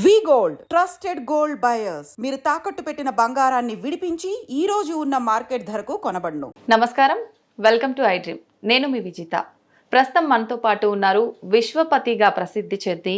వి gold trusted gold buyers. మీరు తాకట్టు పెట్టిన బంగారాన్ని విడిపించి ఈ రోజు ఉన్న మార్కెట్ ధరకు కొనబడును. నమస్కారం, వెల్కమ్ టు ఐ డ్రీమ్. నేను మీ విజిత. ప్రస్తుతం మనతో పాటు ఉన్నారు విశ్వపతిగా ప్రసిద్ధి చెంది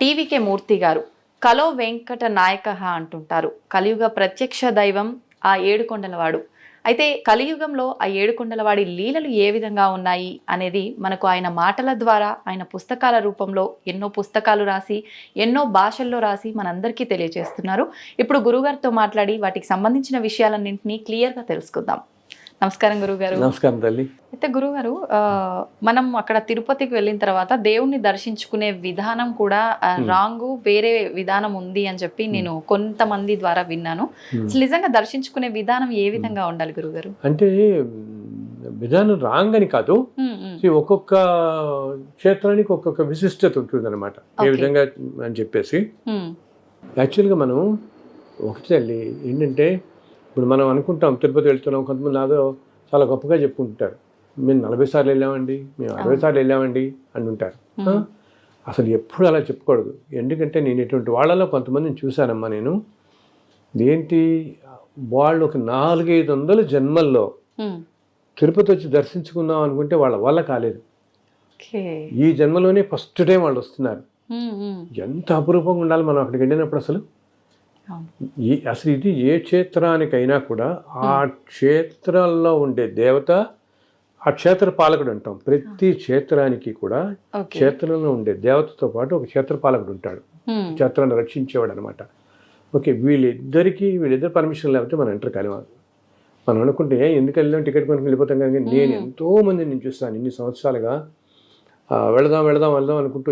టీవీకే మూర్తి గారు. కలో వెంకట నాయక అంటుంటారు. కలియుగ ప్రత్యక్ష దైవం ఆ ఏడుకొండలవాడు. అయితే కలియుగంలో ఆ ఏడుకొండలవాడి లీలలు ఏ విధంగా ఉన్నాయి అనేది మనకు ఆయన మాటల ద్వారా, ఆయన పుస్తకాల రూపంలో ఎన్నో పుస్తకాలు రాసి ఎన్నో భాషల్లో రాసి మనందరికీ తెలియజేస్తున్నారు. ఇప్పుడు గురుగారితో మాట్లాడి వాటికి సంబంధించిన విషయాలన్నింటినీ క్లియర్గా తెలుసుకుందాం. నమస్కారం గురుగారు. నమస్కారం తల్లి. అయితే గురుగారు, మనం అక్కడ తిరుపతికి వెళ్ళిన తర్వాత దేవుణ్ణి దర్శించుకునే విధానం కూడా రాంగు, వేరే విధానం ఉంది అని చెప్పి నేను కొంతమంది ద్వారా విన్నాను. అసలు నిజంగా దర్శించుకునే విధానం ఏ విధంగా ఉండాలి గురుగారు? అంటే విధానం రాంగ్ అని కాదు, ఒక్కొక్క క్షేత్రానికి ఒక్కొక్క విశిష్టత ఉంటుంది అనమాట. ఏ విధంగా అని చెప్పేసి యాక్చువల్గా మనం ఒకటి తల్లి ఏంటంటే, ఇప్పుడు మనం అనుకుంటాం తిరుపతి వెళ్తున్నాం, కొంతమంది నాదో చాలా గొప్పగా చెప్పుకుంటారు. మేము 40 సార్లు వెళ్ళామండి, మేము 60 సార్లు వెళ్ళామండి అని ఉంటారు. అసలు ఎప్పుడు అలా చెప్పకూడదు. ఎందుకంటే నేను ఇటువంటి వాళ్ళలో కొంతమందిని చూశానమ్మా. నేను ఏంటి, వాళ్ళు ఒక 400-500 జన్మల్లో తిరుపతి వచ్చి దర్శించుకుందాం అనుకుంటే వాళ్ళ వల్ల కాలేదు. ఈ జన్మలోనే ఫస్ట్ టైం వాళ్ళు వస్తున్నారు. ఎంత అపురూపంగా ఉండాలి మనం అక్కడికి వెళ్ళినప్పుడు. అసలు ఇది ఏ క్షేత్రానికైనా కూడా ఆ క్షేత్రాల్లో ఉండే దేవత ఆ క్షేత్ర పాలకుడు అంటాం. ప్రతి క్షేత్రానికి కూడా క్షేత్రంలో ఉండే దేవతతో పాటు ఒక క్షేత్ర పాలకుడు ఉంటాడు, క్షేత్రాన్ని రక్షించేవాడు అనమాట. ఓకే, వీళ్ళిద్దరు పర్మిషన్ లేకపోతే మనం ఎంటర్ కాలేము. మనం అనుకుంటే ఎందుకు వెళ్ళాం, టికెట్ కొనుక్కి వెళ్ళిపోతాం. కానీ నేను ఎంతోమంది నేను చూస్తాను ఇన్ని సంవత్సరాలుగా. వెళదాం అనుకుంటూ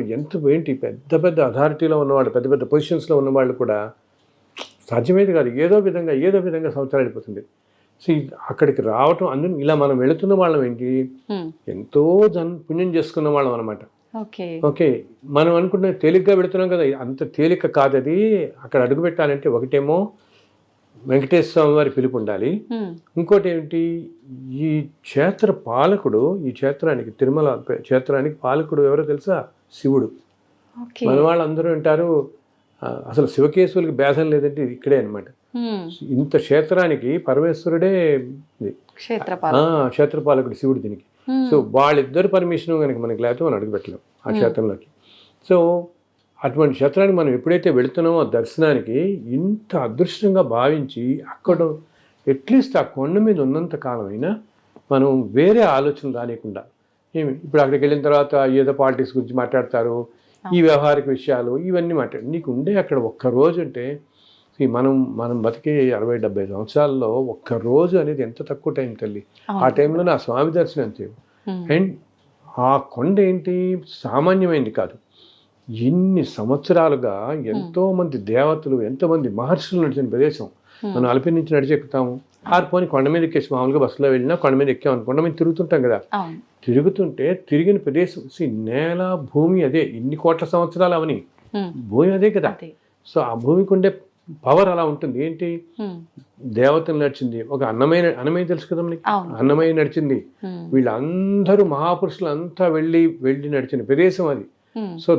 ఏంటి పెద్ద పెద్ద అథారిటీలో ఉన్నవాళ్ళు, పెద్ద పెద్ద పొజిషన్స్లో ఉన్నవాళ్ళు కూడా సాధ్యమేది కాదు. ఏదో విధంగా సంవత్సరాలు అయిపోతుంది. సో అక్కడికి రావటం, అందులో ఇలా మనం వెళుతున్న వాళ్ళం ఏంటి, ఎంతో పుణ్యం చేసుకున్న వాళ్ళం అనమాట. ఓకే, మనం అనుకుంటున్న తేలిగ్గా పెడుతున్నాం కదా, అంత తేలిక కాదు అది. అక్కడ అడుగు పెట్టాలంటే ఒకటేమో వెంకటేశ్వర స్వామి వారి పిలుపు ఉండాలి. ఇంకోటి ఏమిటి, ఈ క్షేత్ర పాలకుడు, ఈ క్షేత్రానికి తిరుమల క్షేత్రానికి పాలకుడు ఎవరో తెలుసా? శివుడు. మన వాళ్ళందరూ అంటారు అసలు శివకేశవులకి భేదం లేదంటే ఇక్కడే అనమాట. ఇంత క్షేత్రానికి పరమేశ్వరుడే క్షేత్రపాలకుడు శివుడు దీనికి. సో వాళ్ళిద్దరు పర్మిషన్ కనుక మనకి లేకపోతే మనం అడుగు పెట్టలేం ఆ క్షేత్రంలోకి. సో అటువంటి క్షేత్రానికి మనం ఎప్పుడైతే వెళుతున్నామో ఆ దర్శనానికి ఇంత అదృష్టంగా భావించి అక్కడ అట్లీస్ట్ ఆ కొండ మీద ఉన్నంత కాలమైనా మనం వేరే ఆలోచనలు రానియకుండా, ఇప్పుడు అక్కడికి వెళ్ళిన తర్వాత ఏదో పాలిటిక్స్ గురించి మాట్లాడతారు, ఈ వ్యవహారిక విషయాలు ఇవన్నీ నీకు ఉండే అక్కడ ఒక్కరోజు అంటే, మనం బతికే 60-70 సంవత్సరాల్లో ఒక్కరోజు అనేది ఎంత తక్కువ టైం తల్లి. ఆ టైంలో నా స్వామి దర్శనం అంతే. అండ్ ఆ కొండ ఏంటి సామాన్యమైంది కాదు. ఎన్ని సంవత్సరాలుగా ఎంతోమంది దేవతలు, ఎంతోమంది మహర్షులు నడిచిన ప్రదేశం. మనం అలిపిరి నుంచి నడిచెక్కుతాము, ఆరిపోని కొండ మీద ఎక్కేసి, మామూలుగా బస్సులో వెళ్ళినా కొండ మీద ఎక్కామని కొండ మీద తిరుగుతుంటాం కదా. తిరుగుతుంటే తిరిగిన ప్రదేశం నేల భూమి అదే, ఇన్ని కోట్ల సంవత్సరాలు అవని భూమి అదే కదా. సో ఆ భూమికి ఉండే పవర్ అలా ఉంటుంది. ఏంటి, దేవతలు నడిచింది, ఒక అన్నమయ్య తెలుసు కదా మనకి, అన్నమయ్య నడిచింది. వీళ్ళందరూ మహాపురుషులు అంతా వెళ్ళి నడిచిన ప్రదేశం అది. సో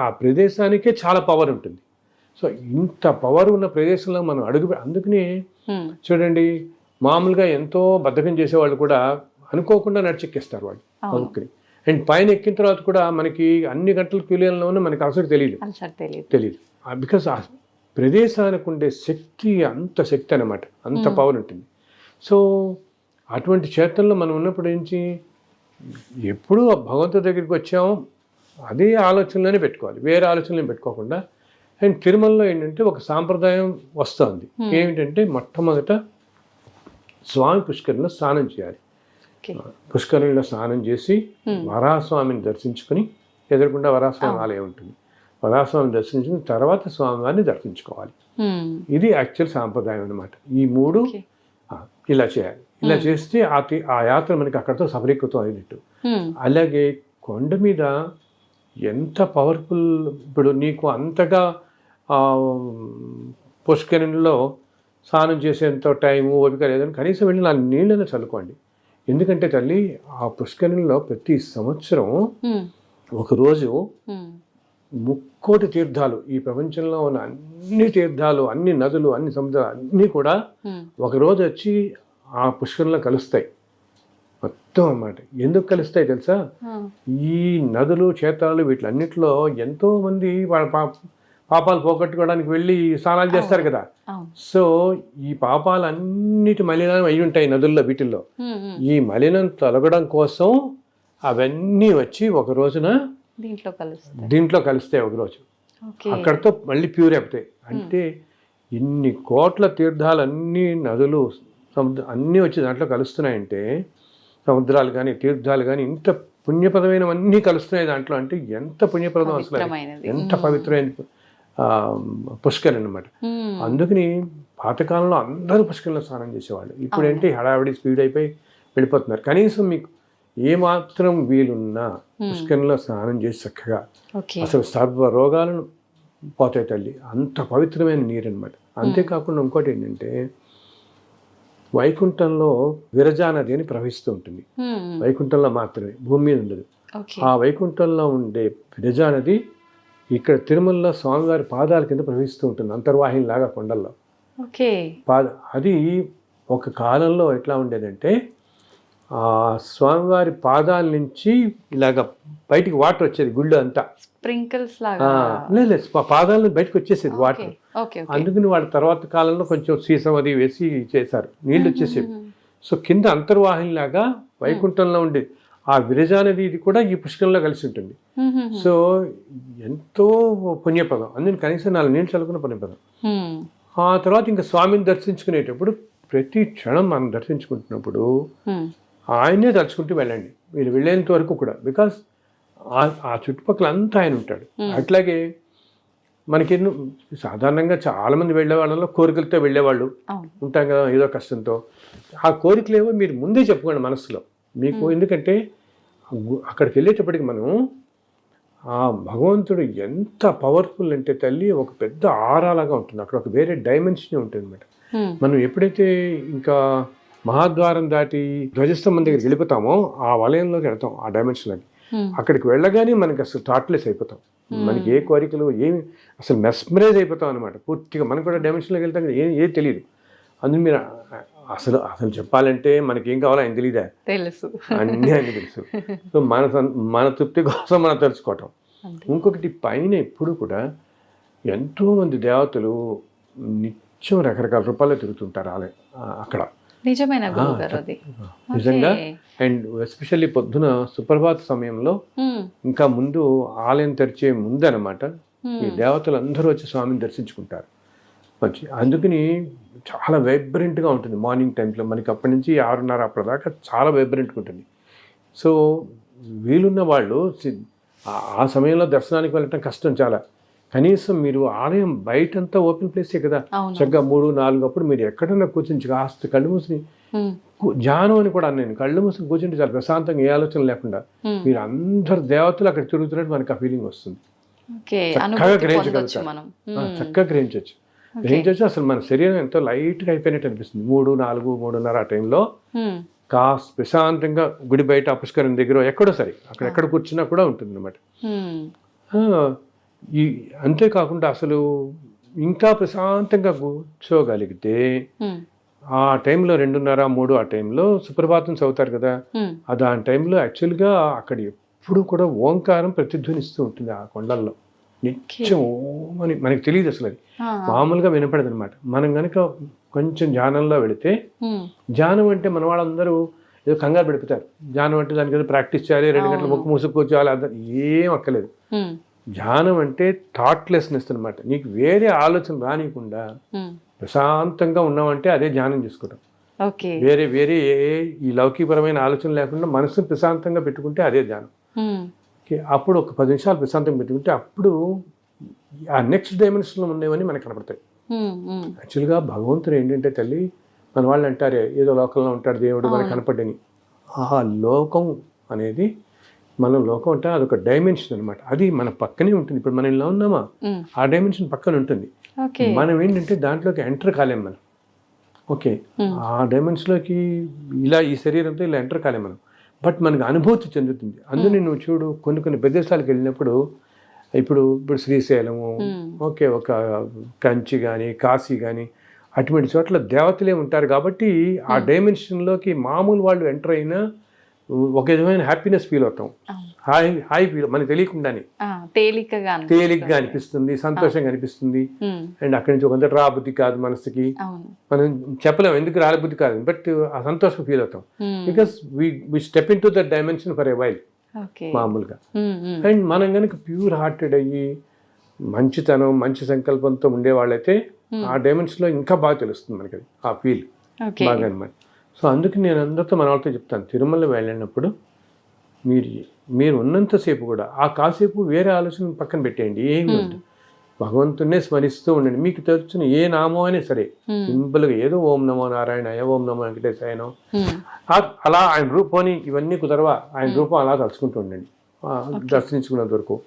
ఆ ప్రదేశానికే చాలా పవర్ ఉంటుంది. సో ఇంత పవర్ ఉన్న ప్రదేశంలో మనం అందుకనే చూడండి, మామూలుగా ఎంతో బద్ధకం చేసేవాళ్ళు కూడా అనుకోకుండా నడిచెక్కేస్తారు వాళ్ళు పలుకుని. అండ్ పైన ఎక్కిన తర్వాత కూడా మనకి అన్ని గంటల క్యూలియన్లో ఉన్న మనకి అసలు తెలియదు. బికాస్ ఆ ప్రదేశానికి ఉండే శక్తి అంత శక్తి అనమాట, అంత పవర్ ఉంటుంది. సో అటువంటి క్షేత్రంలో మనం ఉన్నప్పుడు ఏంటి, ఎప్పుడూ భగవంతుడి దగ్గరికి వచ్చామో అదే ఆలోచనలోనే పెట్టుకోవాలి, వేరే ఆలోచనలు పెట్టుకోకుండా. అండ్ తిరుమలలో ఏంటంటే ఒక సాంప్రదాయం వస్తుంది. ఏమిటంటే మొట్టమొదట స్వామి పుష్కరిణిలో స్నానం చేయాలి. పుష్కరిణిలో స్నానం చేసి వరాహస్వామిని దర్శించుకొని, ఎదురుకుండా వరాహస్వామి ఆలయం ఉంటుంది, వరాహస్వామిని దర్శించిన తర్వాత స్వామివారిని దర్శించుకోవాలి. ఇది యాక్చువల్ సాంప్రదాయం అనమాట. ఈ 3 ఇలా చేయాలి. ఇలా చేస్తే ఆ యాత్ర మనకి అక్కడితో సఫలీకృతం అయినట్టు. అలాగే కొండ మీద ఎంత పవర్ఫుల్, ఇప్పుడు నీకు అంతగా పుష్కరిణిలో స్నానం చేసేంత టైము ఓపిక లేదని కనీసం వెళ్ళి 4 నీళ్ళని చల్లుకోండి. ఎందుకంటే తల్లి, ఆ పుష్కరిణిలో ప్రతి సంవత్సరం ఒకరోజు ముక్కోటి తీర్థాలు, ఈ ప్రపంచంలో ఉన్న అన్ని తీర్థాలు, అన్ని నదులు, అన్ని సముద్రాలు అన్నీ కూడా ఒకరోజు వచ్చి ఆ పుష్కరంలో కలుస్తాయి మొత్తం అన్నమాట. ఎందుకు కలుస్తాయి తెలుసా? ఈ నదులు, క్షేత్రాలు వీటిలన్నిటిలో ఎంతోమంది వాళ్ళ పాపాలు పోగొట్టుకోవడానికి వెళ్ళి స్నానాలు చేస్తారు కదా. సో ఈ పాపాలన్నిటి మలినం అయి ఉంటాయి నదుల్లో, వీటిల్లో. ఈ మలినం తొలగడం కోసం అవన్నీ వచ్చి ఒక రోజున దీంట్లో కలుస్తాయి ఒక రోజు. అక్కడితో మళ్ళీ ప్యూర్ అయిపోతాయి. అంటే ఇన్ని కోట్ల తీర్థాలన్నీ, నదులు, సముద్రం అన్నీ వచ్చి దాంట్లో కలుస్తున్నాయంటే, సముద్రాలు కానీ తీర్థాలు కానీ ఇంత పుణ్యప్రదమైనవన్నీ కలుస్తున్నాయి దాంట్లో. అంటే ఎంత పుణ్యప్రదం అసలు, ఎంత పవిత్రమైన పుష్కరం అన్నమాట. అందుకని పాతకాలంలో అందరూ పుష్కరంలో స్నానం చేసేవాళ్ళు. ఇప్పుడేంటి హడావిడి స్పీడ్ అయిపోయి వెళ్ళిపోతున్నారు. కనీసం మీకు ఏమాత్రం వీలున్నా పుష్కరంలో స్నానం చేసి చక్కగా అసలు సర్వ రోగాలను పోతాయి తల్లి. అంత పవిత్రమైన నీరు అనమాట. అంతేకాకుండా ఇంకోటి ఏంటంటే, వైకుంఠంలో విరజా నది అని ప్రవహిస్తూ ఉంటుంది. వైకుంఠంలో మాత్రమే, భూమి మీద ఉండదు. ఆ వైకుంఠంలో ఉండే విరజా నది ఇక్కడ తిరుమలలో స్వామివారి పాదాల కింద ప్రవహిస్తూ ఉంటుంది, అంతర్వాహిని లాగా కొండల్లో. అది ఒక కాలంలో ఎట్లా ఉండేదంటే, ఆ స్వామివారి పాదాల నుంచి ఇలాగ బయటికి వాటర్ వచ్చేది గుళ్ళు అంతా, స్ప్రింకిల్స్ లేదు పాదాలను బయటకు వచ్చేసేది వాటర్. అందుకని వాళ్ళ తర్వాత కాలంలో కొంచెం సీసం అది వేసి చేశారు, నీళ్ళు వచ్చేసేవి. సో కింద అంతర్వాహిని లాగా వైకుంఠంలో ఉండేది. ఆ విరజా నది ఇది కూడా ఈ పుష్కరంలో కలిసి ఉంటుంది. సో ఎంతో పుణ్యపదం. అందుకని కనీసం 4 నీళ్ళు చల్లుకున్న పుణ్యపదం. ఆ తర్వాత ఇంకా స్వామిని దర్శించుకునేటప్పుడు ప్రతి క్షణం మనం దర్శించుకుంటున్నప్పుడు ఆయనే తలుచుకుంటూ వెళ్ళండి మీరు వెళ్ళేంత వరకు కూడా. బికాస్ ఆ చుట్టుపక్కల అంతా ఆయన ఉంటాడు. అట్లాగే మనకి సాధారణంగా చాలామంది వెళ్ళే వాళ్ళలో కోరికలతో వెళ్ళేవాళ్ళు ఉంటాం కదా, ఏదో కష్టంతో. ఆ కోరికలేవో మీరు ముందే చెప్పుకోండి మనసులో మీకు. ఎందుకంటే అక్కడికి వెళ్ళేటప్పటికి మనం ఆ భగవంతుడు ఎంత పవర్ఫుల్ అంటే తల్లి, ఒక పెద్ద ఆరాలాగా ఉంటుంది. అక్కడ ఒక వేరే డైమెన్షన్ ఉంటుంది అనమాట. మనం ఎప్పుడైతే ఇంకా మహాద్వారం దాటి ధ్వజస్తంభం దగ్గరికి వెళ్ళిపోతామో ఆ వలయంలోకి వెళ్తాం, ఆ డైమెన్షన్లోకి. అక్కడికి వెళ్ళగానే మనకి అసలు థాట్లెస్ అయిపోతాం. మనకి ఏ కోరికలు ఏమి అసలు మెస్మరైజ్ అయిపోతాం అనమాట పూర్తిగా. మనం కూడా డైమెన్షన్లోకి వెళ్తాం కదా, ఏం తెలియదు. అందుకు మీరు అసలు చెప్పాలంటే మనకి ఏం కావాలో ఆయన తెలియదా? తెలుసు, అన్నీ ఆయన తెలుసు. సో మన తృప్తి కోసం మనం తెలుసుకోవటం. ఇంకొకటి పైన ఎప్పుడు కూడా ఎంతోమంది దేవతలు నిత్యం రకరకాల రూపాల్లో తిరుగుతుంటారు అక్కడ. నిజమైన నిజంగా. అండ్ ఎస్పెషల్లీ పొద్దున సుప్రభాత సమయంలో ఇంకా ముందు ఆలయం తెరిచే ముందు అనమాట ఈ దేవతలు అందరూ వచ్చి స్వామిని దర్శించుకుంటారు వచ్చి. అందుకని చాలా వైబ్రెంట్గా ఉంటుంది మార్నింగ్ టైంలో. మనకి అప్పటి నుంచి 6:30 అప్పటిదాకా చాలా వైబ్రెంట్గా ఉంటుంది. సో వీలున్న వాళ్ళు ఆ సమయంలో దర్శనానికి వెళ్ళటం కష్టం చాలా. కనీసం మీరు ఆలయం బయటంతా ఓపెన్ ప్లేసే కదా, చక్కగా 3-4 అప్పుడు మీరు ఎక్కడన్నా కూర్చుని కాస్త కళ్ళు మూసుని ధ్యానం అని కూడా నేను కళ్ళు మూసుని కూర్చుంటే చాలా ప్రశాంతంగా, ఏ ఆలోచన లేకుండా మీరు అందరు దేవతలు అక్కడ తిరుగుతున్నట్టు మనకి ఆ ఫీలింగ్ వస్తుంది. చక్కగా గ్రహించవచ్చు. అసలు మన శరీరం ఎంతో లైట్గా అయిపోయినట్టు అనిపిస్తుంది. 3-4-3:30 ఆ టైంలో కాస్త ప్రశాంతంగా గుడి బయట పుష్కరం దగ్గర ఎక్కడో సరే అక్కడెక్కడ కూర్చున్నా కూడా ఉంటుంది అనమాట. అంతేకాకుండా అసలు ఇంకా ప్రశాంతంగా కూర్చోగలిగితే ఆ టైంలో 2:30-3 ఆ టైంలో సుప్రభాతం చదువుతారు కదా, దాని టైంలో యాక్చువల్గా అక్కడ ఎప్పుడు కూడా ఓంకారం ప్రతిధ్వనిస్తూ ఉంటుంది ఆ కొండల్లో. నిత్యం ఓమని మనకి తెలియదు అసలు, అది మామూలుగా వినపడదు అనమాట. మనం కనుక కొంచెం ధ్యానంలో వెళితే, ధ్యానం అంటే మన వాళ్ళందరూ ఏదో కంగారు పెడుపుతారు. ధ్యానం అంటే దానికి ఏదో ప్రాక్టీస్ చేయాలి, 2 గంటలు ముక్కు మూసుకు కూర్చోవాలి, ఏం అక్కలేదు. ధ్యానం అంటే థాట్లెస్నెస్ అనమాట. నీకు వేరే ఆలోచన రానియకుండా ప్రశాంతంగా ఉన్నామంటే అదే ధ్యానం చేసుకోవటం. వేరే వేరే ఈ లౌకికపరమైన ఆలోచన లేకుండా మనసును ప్రశాంతంగా పెట్టుకుంటే అదే ధ్యానం. అప్పుడు ఒక 10 నిమిషాలు ప్రశాంతంగా పెట్టుకుంటే అప్పుడు ఆ నెక్స్ట్ డైమెన్షన్లో ఉండేవన్నీ మనకు కనపడతాయి. యాక్చువల్గా భగవంతుడు ఏంటంటే తల్లి, మన వాళ్ళు అంటారే ఏదో లోకంలో ఉంటాడు దేవుడు మనకు కనపడ్డని. ఆ లోకం అనేది, మనం లోకం అంటే అదొక డైమెన్షన్ అనమాట. అది మన పక్కనే ఉంటుంది. ఇప్పుడు మనం ఇలా ఉన్నామా, ఆ డైమెన్షన్ పక్కన ఉంటుంది. మనం ఏంటంటే దాంట్లోకి ఎంటర్ కాలేం మనం. ఓకే, ఆ డైమెన్షన్లోకి ఇలా ఈ శరీరంతో ఇలా ఎంటర్ కాలేం మనం. బట్ మనకు అనుభూతి చెందుతుంది. అందుకని నువ్వు చూడు, కొన్ని ప్రదేశాలకు వెళ్ళినప్పుడు ఇప్పుడు శ్రీశైలము, ఓకే, ఒక కంచి కానీ కాశీ కానీ అటువంటి చోట్ల దేవతలే ఉంటారు కాబట్టి ఆ డైమెన్షన్లోకి మామూలు వాళ్ళు ఎంటర్ అయినా ఒక విధమైన హ్యాపీనెస్ ఫీల్ అవుతాం, హాయ్ ఫీల్, మనకి తెలియకుండానే తేలిగ్గా అనిపిస్తుంది, సంతోషంగా అనిపిస్తుంది. అండ్ అక్కడి నుంచి కొంత రాబుద్ధి కాదు మనసుకి, మనం చెప్పలేము ఎందుకు రాబుద్ధి కాదు, బట్ ఆ సంతోషం ఫీల్ అవుతాం because we step into that dimension for a while మామూలుగా. అండ్ మనం కనుక ప్యూర్ హార్టెడ్ అయ్యి మంచితనం మంచి సంకల్పంతో ఉండేవాళ్ళైతే ఆ డైమెన్షన్లో ఇంకా బాగా తెలుస్తుంది మనకి ఆ ఫీల్ బాగా అనమాట. సో అందుకే నేను అందరితో మన వాళ్ళతో చెప్తాను, తిరుమల వెళ్ళినప్పుడు మీరు ఉన్నంతసేపు కూడా ఆ కాసేపు వేరే ఆలోచన పక్కన పెట్టేయండి, ఏమి వద్దు, భగవంతున్నే స్మరిస్తూ ఉండండి. మీకు తెలిసిన ఏ నామం అయినా సరే సింపుల్గా ఏదో ఓం నమో నారాయణ, ఓం నమో వెంకటేశాయనో, అలా ఆయన రూపాన్ని ఇవన్నీ కుదరవా ఆయన రూపం అలా తలుచుకుంటూ ఉండండి దర్శించుకున్నంత వరకు.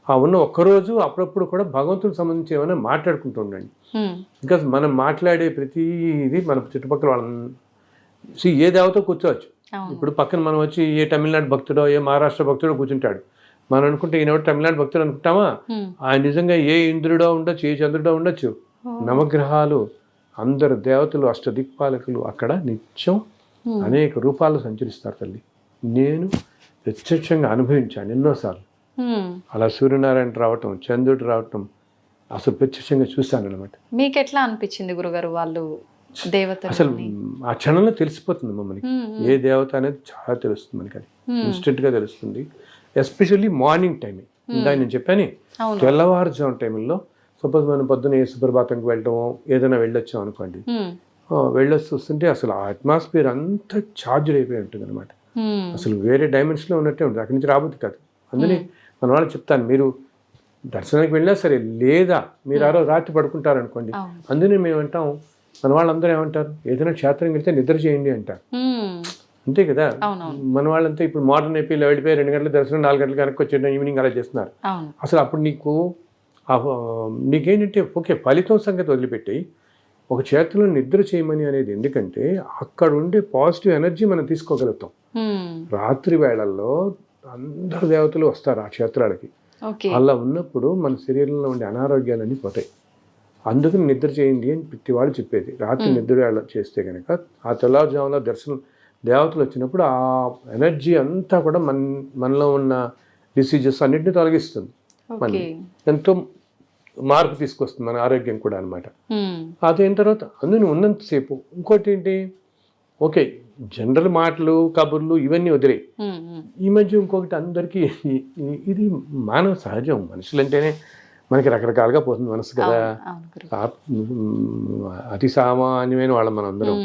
ఆ ఉన్న ఒక్కరోజు అప్పుడప్పుడు కూడా భగవంతుడికి సంబంధించి ఏమైనా మాట్లాడుకుంటూ ఉండండి. బికాస్ మనం మాట్లాడే ప్రతిదీ మన చుట్టుపక్కల వాళ్ళని ఏ దేవతో కూర్చోవచ్చు. ఇప్పుడు పక్కన మనం వచ్చి ఏ తమిళనాడు భక్తుడో ఏ మహారాష్ట్ర భక్తుడో కూర్చుంటాడు, మనం అనుకుంటే ఈయన తమిళనాడు భక్తుడు అనుకుంటామా, ఆయన నిజంగా ఏ ఇంద్రుడో ఉండొచ్చు, ఏ చంద్రుడో ఉండొచ్చు. నవగ్రహాలు, అందరు దేవతలు, అష్టదిక్పాలకులు అక్కడ నిత్యం అనేక రూపాలు సంచరిస్తారు తల్లి. నేను ప్రత్యక్షంగా అనుభవించాను ఎన్నోసార్లు. అలా సూర్యనారాయణ రావటం, చంద్రుడు రావటం అసలు ప్రత్యక్షంగా చూశాను అనమాట. మీకు ఎట్లా అనిపించింది గురుగారు వాళ్ళు దేవత? అసలు ఆ క్షణంలో తెలిసిపోతుంది మనకి ఏ దేవత అనేది చాలా తెలుస్తుంది మనకి, అది ఇన్స్టెంట్ గా తెలుస్తుంది. ఎస్పెషల్లీ మార్నింగ్ టైం, ఇందా నేను చెప్పాను తెల్లవారుజాము టైంలో. సపోజ్ మనం పొద్దున్న ఏ సుప్రభాతంకి వెళ్ళటమో ఏదైనా వెళ్ళొచ్చాం అనుకోండి, వెళ్ళొచ్చి చూస్తుంటే అసలు ఆ అట్మాస్ఫియర్ అంతా ఛార్జ్డ్ అయిపోయి ఉంటుంది అనమాట. అసలు వేరే డైమెన్షన్లో ఉన్నట్టే ఉంటుంది, అక్కడి నుంచి రాబోద్ది కాదు. అందుకని మన వాళ్ళు చెప్తాను, మీరు దర్శనానికి వెళ్ళినా సరే లేదా మీరు ఆ రోజు రాత్రి పడుకుంటారనుకోండి, అందుకని మేము అంటాం, మన వాళ్ళందరూ ఏమంటారు, ఏదైనా క్షేత్రం వెళ్తే నిద్ర చేయండి అంటారు. అంతే కదా, మన వాళ్ళంతా ఇప్పుడు మోడర్న్ అయిపోయి వెళ్ళిపోయి 2 గంటల దర్శనం 4 గంటలు కనుక వచ్చే ఈవినింగ్ అలా చేస్తున్నారు. అసలు అప్పుడు నీకేంటంటే ఓకే ఫలితం సంగతి వదిలిపెట్టి ఒక క్షేత్రంలో నిద్ర చేయమని అనేది ఎందుకంటే అక్కడ ఉండే పాజిటివ్ ఎనర్జీ మనం తీసుకోగలుగుతాం. రాత్రి వేళల్లో అందరు దేవతలు వస్తారు ఆ క్షేత్రాలకి, అలా ఉన్నప్పుడు మన శరీరంలో ఉండే అనారోగ్యాలన్నీ పోతాయి. అందుకని నిద్ర చేయండి అని ప్రతి వాళ్ళు చెప్పేది. రాత్రి నిద్ర వేళ చేస్తే కనుక ఆ తెల్లవారుజామున దర్శనం దేవతలు వచ్చినప్పుడు ఆ ఎనర్జీ అంతా కూడా మనలో ఉన్న డిసీజెస్ అన్నింటినీ తొలగిస్తుంది, మన ఎంతో మార్పు తీసుకొస్తుంది మన ఆరోగ్యం కూడా అనమాట. అదైన తర్వాత అందులో ఉన్నంతసేపు ఇంకోటి ఏంటి, ఓకే జనరల్ మాటలు కబుర్లు ఇవన్నీ వదిలే. ఈ మధ్య ఇంకొకటి అందరికీ ఇది మానవ సహజం, మనుషులంటేనే మనకి రకరకాలుగా పోతుంది మనసు కదా, అతి సామాన్యమైన వాళ్ళం మనం అందరం.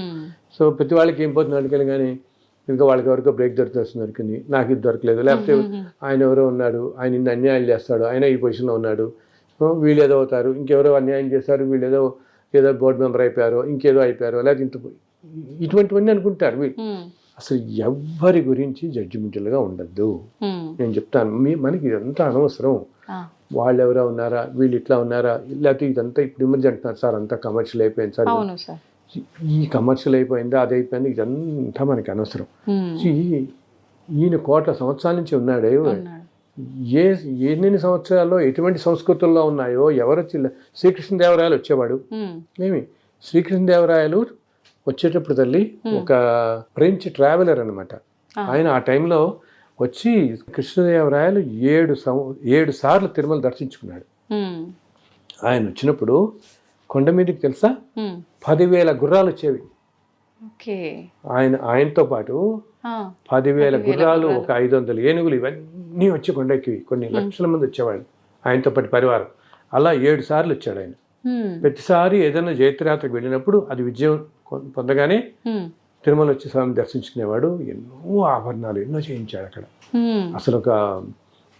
సో ప్రతి వాళ్ళకి ఏం పోతుంది అడిగాను, కానీ ఇంకా వాళ్ళకి ఎవరికో బ్రేక్ దొరుకుతుంది, నాకు ఇది దొరకలేదు, లేకపోతే ఆయన ఎవరో ఉన్నాడు, ఆయన ఇన్ని అన్యాయాలు చేస్తాడు, ఆయన ఈ పొజిషన్లో ఉన్నాడు, వీళ్ళు ఏదో అవుతారు, ఇంకెవరో అన్యాయం చేస్తారు, వీళ్ళు ఏదో బోర్డు మెంబర్ అయిపోయారో ఇంకేదో అయిపోయారో, లేకపోతే ఇటువంటివన్నీ అనుకుంటారు. అసలు ఎవ్వరి గురించి జడ్జిమెంటల్గా ఉండద్దు. నేను చెప్తాను, మనకి ఇదంతా అనవసరం. వాళ్ళు ఎవరో ఉన్నారా, వీళ్ళు ఇట్లా ఉన్నారా, లేకపోతే ఇదంతా ఇప్పుడు ఈ మధ్య అంటున్నారు సార్ అంతా కమర్షియల్ అయిపోయింది సార్, ఈ కమర్షియల్ అయిపోయిందా అది అయిపోయింది, ఇదంతా మనకి అనవసరం. ఈయన కోట్ల సంవత్సరాల నుంచి ఉన్నాడే, ఎన్ని సంవత్సరాల్లో ఎటువంటి సంస్కృతుల్లో ఉన్నాయో ఎవరొచ్చి, శ్రీకృష్ణదేవరాయలు వచ్చేవాడు, శ్రీకృష్ణదేవరాయలు వచ్చేటప్పుడు తల్లి ఒక ఫ్రెంచ్ ట్రావెలర్ అనమాట. ఆయన ఆ టైంలో వచ్చి కృష్ణదేవరాయలు 7 సార్లు తిరుమల దర్శించుకున్నాడు. ఆయన వచ్చినప్పుడు కొండ మీదకి తెలుసా 10,000 గుర్రాలు వచ్చేవి. ఆయనతో పాటు 10,000 గుర్రాలు, ఒక 500 ఏనుగులు, ఇవన్నీ వచ్చి కొండకి కొన్ని లక్షల మంది వచ్చేవాళ్ళు ఆయనతో పాటు పరివారం. అలా 7 సార్లు వచ్చాడు ఆయన. ప్రతిసారి ఏదైనా జైత్రయాత్రకు వెళ్ళినప్పుడు అది విజయం పొందగానే తిరుమల వచ్చి స్వామిని దర్శించుకునేవాడు. ఎన్నో ఆభరణాలు ఎన్నో చేయించాడు అక్కడ. అసలు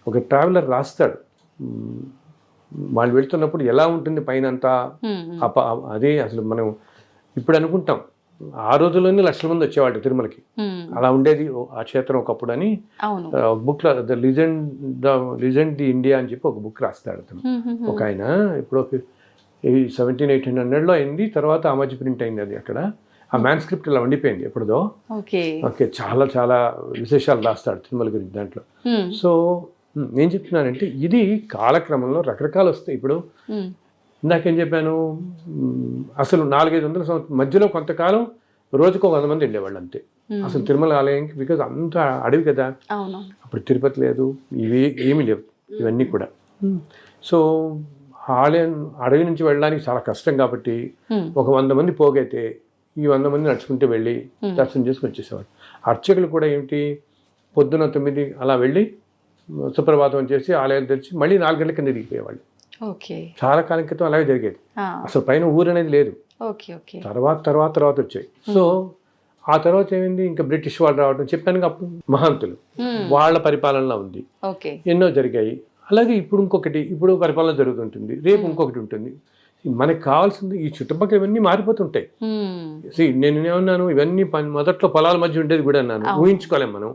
ఒక ట్రావెలర్ రాస్తాడు, వాళ్ళు వెళ్తున్నప్పుడు ఎలా ఉంటుంది పైన అంతా, అదే అసలు మనం ఇప్పుడు అనుకుంటాం, ఆ రోజుల్లోనే లక్షల మంది వచ్చేవాడు తిరుమలకి, అలా ఉండేది ఆ క్షేత్రం ఒకప్పుడు అని బుక్ లో లిజెండ్ ది ఇండియా అని చెప్పి ఒక బుక్ రాస్తాడు అతను. ఒక ఆయన ఇప్పుడు 1700-1800లో అయింది, తర్వాత ఆ మధ్య ప్రింట్ అయింది అది. అక్కడ ఆ మ్యాన్స్క్రిప్ట్ ఇలా ఉండిపోయింది ఎప్పుడుదో. ఓకే చాలా చాలా విశేషాలు రాస్తాడు తిరుమల గురించి దాంట్లో. సో నేను చెప్తున్నానంటే ఇది కాలక్రమంలో రకరకాలు వస్తాయి. ఇప్పుడు ఇందాకేం చెప్పాను, అసలు 400-500 సంవత్సరం మధ్యలో కొంతకాలం రోజుకు 100 మంది వెళ్ళేవాళ్ళు అంతే అసలు తిరుమల ఆలయంకి. బికాజ్ అంత అడవి కదా, అప్పుడు తిరుపతి లేదు, ఇవి ఏమీ లేవు ఇవన్నీ కూడా. సో ఆలయం అడవి నుంచి వెళ్ళడానికి చాలా కష్టం కాబట్టి ఒక 100 మంది పోగైతే ఈ 100 మంది నడుచుకుంటూ వెళ్ళి దర్శనం చేసుకుని వచ్చేసేవాడు. అర్చకులు కూడా ఏమిటి, పొద్దున 9 అలా వెళ్ళి సుప్రభాతం చేసి ఆలయాలు తెరిచి మళ్ళీ 4 గంటల కింద దిగిపోయేవాళ్ళు. చాలా కాలం క్రితం అలాగే జరిగేది. అసలు పైన ఊరు అనేది లేదు, తర్వాత వచ్చాయి. సో ఆ తర్వాత ఏమైంది, ఇంకా బ్రిటిష్ వాళ్ళు రావడం, చెప్పాను అప్పుడు మహాంతులు వాళ్ళ పరిపాలనలో ఉంది, ఎన్నో జరిగాయి. అలాగే ఇప్పుడు ఇంకొకటి, ఇప్పుడు పరిపాలన జరుగుతుంటుంది, రేపు ఇంకొకటి ఉంటుంది. మనకి కావాల్సింది ఈ చుట్టుపక్కల ఇవన్నీ మారిపోతుంటాయి. నేను ఏమన్నాను, ఇవన్నీ మొదట్లో పొలాల మధ్య ఉండేది కూడా అన్నాను, ఊహించుకోలేం మనం.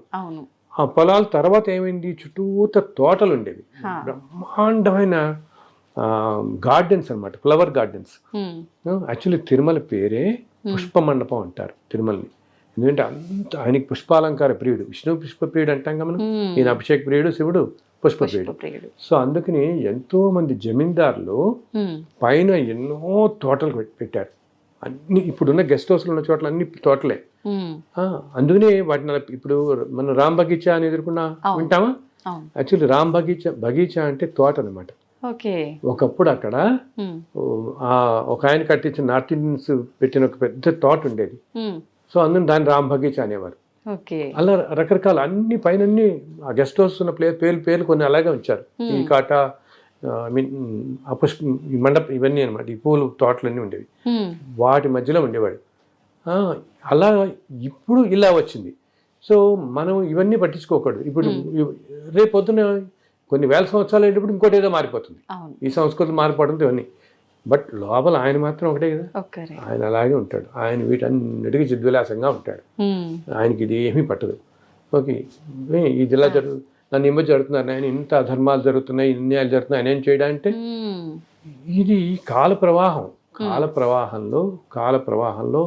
ఆ పొలాల తర్వాత ఏమైంది, చుట్టూత తోటలు ఉండేవి, బ్రహ్మాండమైన గార్డెన్స్ అన్నమాట, ఫ్లవర్ గార్డెన్స్. యాక్చువల్లీ తిరుమల పేరే పుష్ప మండపం అంటారు తిరుమలని. ఎందుకంటే అంత ఆయనకి పుష్పాలంకార ప్రియుడు, విష్ణు పుష్ప ప్రియుడు అంటాం కదా మనం, ఈయన అభిషేక్ ప్రియుడు, శివుడు పుష్ప ప్రియుడు. సో అందుకని ఎంతో మంది జమీందారులు పైన ఎన్నో తోటలు పెట్టారు. అన్ని ఇప్పుడున్న గెస్ట్ హౌస్లు ఉన్న చోట్ల అన్ని తోటలే. అందుకనే వాటిని ఇప్పుడు మనం రామ్ బగీచా అని ఎదుర్కొన్నా వింటామా. యాక్చువల్లీ రామ్ బగీచా అంటే తోట అనమాట. ఒకప్పుడు అక్కడ ఒక ఆయన కట్టించిన నార్త్ ఇండియన్స్ పెట్టిన ఒక పెద్ద తోట ఉండేది. సో అందుకని దాన్ని రామ్ బగీచా అనేవారు. అలా రకరకాల అన్ని పైన ఆ గెస్ట్ హౌస్ ఉన్న పేర్లు కొన్ని అలాగే ఉంచారు. ఈ కాట, ఈ మండపం, ఇవన్నీ అనమాట, ఈ పూలు తోటలన్నీ ఉండేవి, వాటి మధ్యలో ఉండేవాడు. అలా ఇప్పుడు ఇలా వచ్చింది. సో మనం ఇవన్నీ పట్టించుకోకూడదు. ఇప్పుడు రేపు పొద్దున కొన్ని వేల సంవత్సరాలు అయ్యేటప్పుడు ఇంకోటి ఏదో మారిపోతుంది, ఈ సంస్కృతులు మారిపోవడంతో ఇవన్నీ. బట్ లోపల ఆయన మాత్రం ఒకటే కదా, ఆయన అలాగే ఉంటాడు. ఆయన వీటన్నిటికీ చిద్విలాసంగా ఉంటాడు. ఆయనకి ఇది ఏమీ పట్టదు. ఓకే, ఈ జిల్లా నన్ను ఇమ్మ జరుగుతున్నారు, ఆయన ఇంత అధర్మాలు జరుగుతున్నాయి, ఇన్యాయాలు జరుగుతున్నాయి, ఆయన ఏం చేయడంటే ఇది కాల ప్రవాహంలో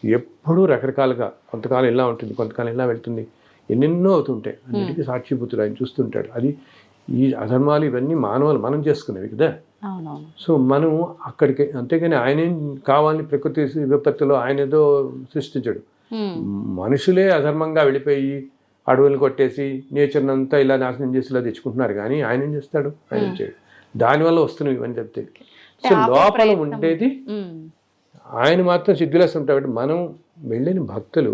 ఎప్పుడూ రకరకాలుగా, కొంతకాలం ఇలా ఉంటుంది, కొంతకాలం ఇలా వెళ్తుంది, ఎన్నెన్నో అవుతుంటాయి. అన్నిటికీ సాక్షిభూతుడు ఆయన చూస్తుంటాడు. అది ఈ అధర్మాలు ఇవన్నీ మనం చేసుకునేవి కదా. సో మనం అక్కడికి, అంతేగాని ఆయన ఏం కావాలని ప్రకృతి విపత్తులో ఆయన ఏదో సృష్టించడు. మనుషులే అధర్మంగా వెళ్ళిపోయి అడవులు కొట్టేసి నేచర్ని అంతా ఇలా నాశనం చేసి ఇలా తెచ్చుకుంటున్నారు. కానీ ఆయన ఏం చేస్తాడు, ఆయన ఏం చేయడు. దానివల్ల వస్తున్నాయి ఇవన్నీ చెప్తే. సో లోపల ఉండేది ఆయన మాత్రం సిద్ధిలేసి ఉంటాడు. మనం వెళ్ళిన భక్తులు